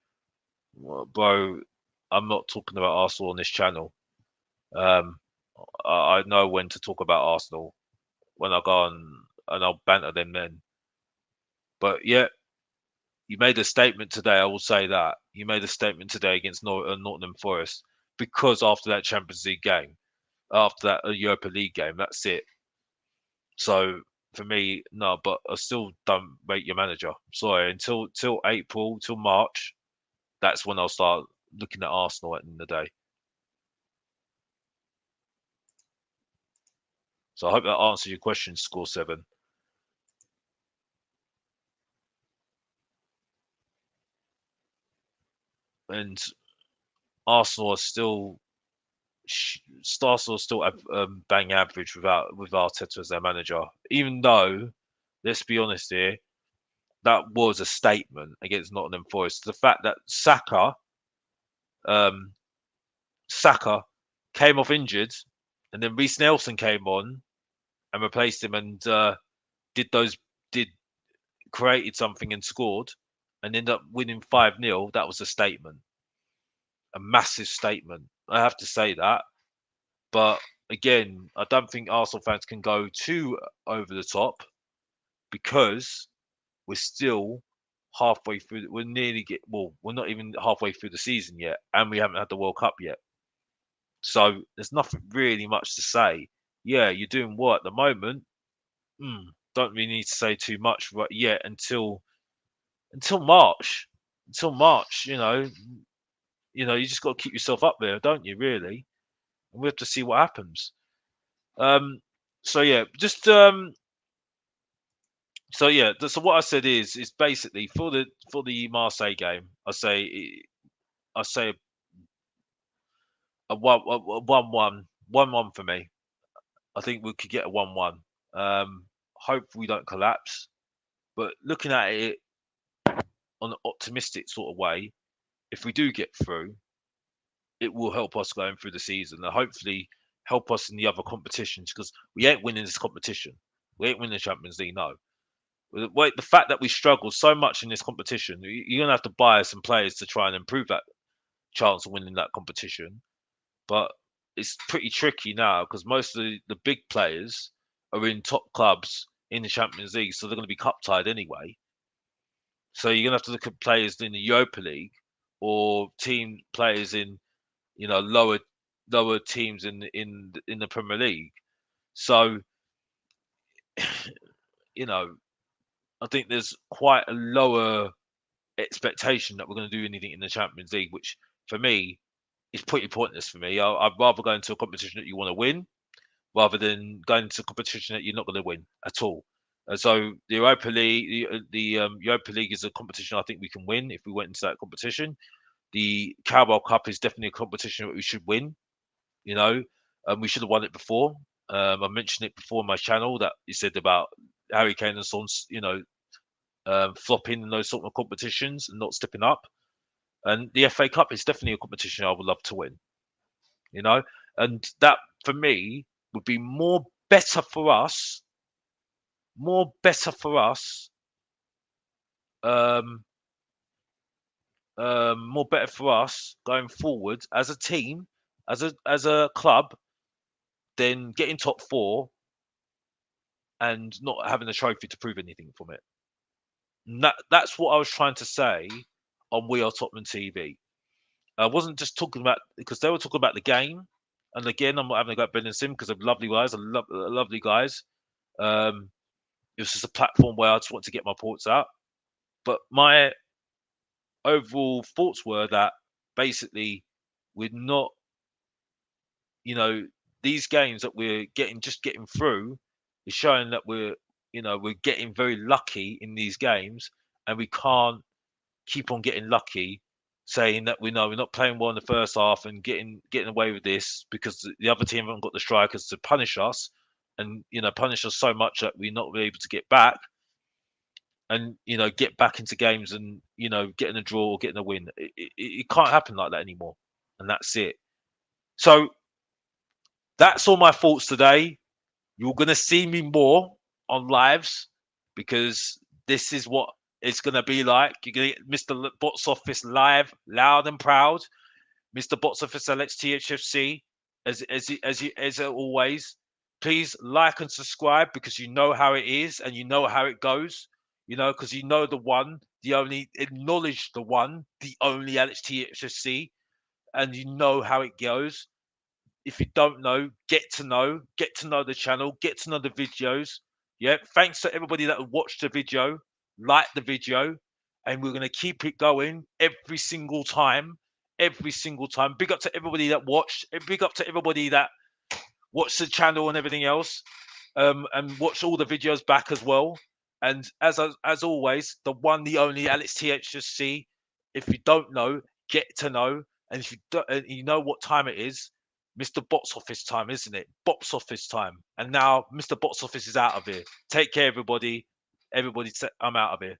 Well, bro, I'm not talking about Arsenal on this channel. Um, I know when to talk about Arsenal when I go on and I'll banter them then. But yeah, you made a statement today. I will say that you made a statement today against Nottingham Forest because after that Champions League game, after that Europa League game, that's it. So for me, no. But I still don't rate your manager. Sorry, until till April, till March. That's when I'll start looking at Arsenal at the end of the day. So I hope that answers your question, Score Seven. And Arsenal are still Arsenal still bang average with Arteta as their manager. Even though, let's be honest here, that was a statement against Nottingham Forest. The fact that um, Saka came off injured, and then Reece Nelson came on and replaced him and did those did created something and scored and ended up winning 5-0. That was a statement, a massive statement. I have to say that. But again, I don't think Arsenal fans can go too over the top because we're still halfway through. We're nearly we're not even halfway through the season yet, and we haven't had the World Cup yet. So there's nothing really much to say. Yeah, you're doing what at the moment? Don't really need to say too much right yet until March. Until March, you just got to keep yourself up there, don't you? Really, and we have to see what happens. Um, so yeah, just so yeah, so what I said is basically for the Marseille game, I say a 1-1 for me. I think we could get a 1-1. Hope we don't collapse, but looking at it on an optimistic sort of way, if we do get through, it will help us going through the season and hopefully help us in the other competitions because we ain't winning this competition. We ain't winning the Champions League, no. Wait, the fact that we struggle so much in this competition, you're gonna have to buy some players to try and improve that chance of winning that competition. But it's pretty tricky now because most of the big players are in top clubs in the Champions League, so they're going to be cup tied anyway. So you're gonna have to look at players in the Europa League or team players in lower teams in the Premier League. So you know I think there's quite a lower expectation that we're going to do anything in the Champions League, which for me is pretty pointless for me. I'd rather go into a competition that you want to win rather than going into a competition that you're not going to win at all. So the Europa League, the Europa League is a competition I think we can win if we went into that competition. The Carabao Cup is definitely a competition that we should win. You know, we should have won it before. I mentioned it before on my channel that you said about Harry Kane and Son's, flopping in those sort of competitions and not stepping up. And the FA Cup is definitely a competition I would love to win. You know, and that for me would be more better for us, um, more better for us going forward as a team, as a club, than getting top four and not having a trophy to prove anything from it. And that's what I was trying to say on We Are Tottenham TV. I wasn't just talking about because they were talking about the game. And again, I'm not having a go at Ben and Sim because they're lovely guys. I love lovely guys. Um, it was just a platform where I just want to get my thoughts out. But my overall thoughts were that basically we're not, you know, these games that we're getting through is showing that we're getting very lucky in these games, and we can't. keep on getting lucky, saying that we know we're not playing well in the first half and getting away with this because the other team haven't got the strikers to punish us, and punish us so much that we're not really able to get back and get back into games and getting a draw or getting a win. It can't happen like that anymore, and that's it. So that's all my thoughts today. You're gonna see me more on lives because this is what it's gonna be like. You're gonna get Mr. Box Office live, loud and proud. Mr. Box Office LXTHFC, as always. Please like and subscribe because you know how it is and you know how it goes. Because you know the one, the only, acknowledge the one, the only LXTHFC, and you know how it goes. If you don't know, get to know the channel, get to know the videos. Yeah, thanks to everybody that watched the video, like the video, and we're gonna keep it going every single time. Big up to everybody that watched, and big up to everybody that watched the channel and everything else, and watch all the videos back as well. And as always, the one, the only Alex THSC. If you don't know, get to know, and if you don't, and you know what time it is, Mr. Box Office time, isn't it? Box Office time. And now Mr. Box Office is out of here. Take care, everybody. Everybody, I'm out of here.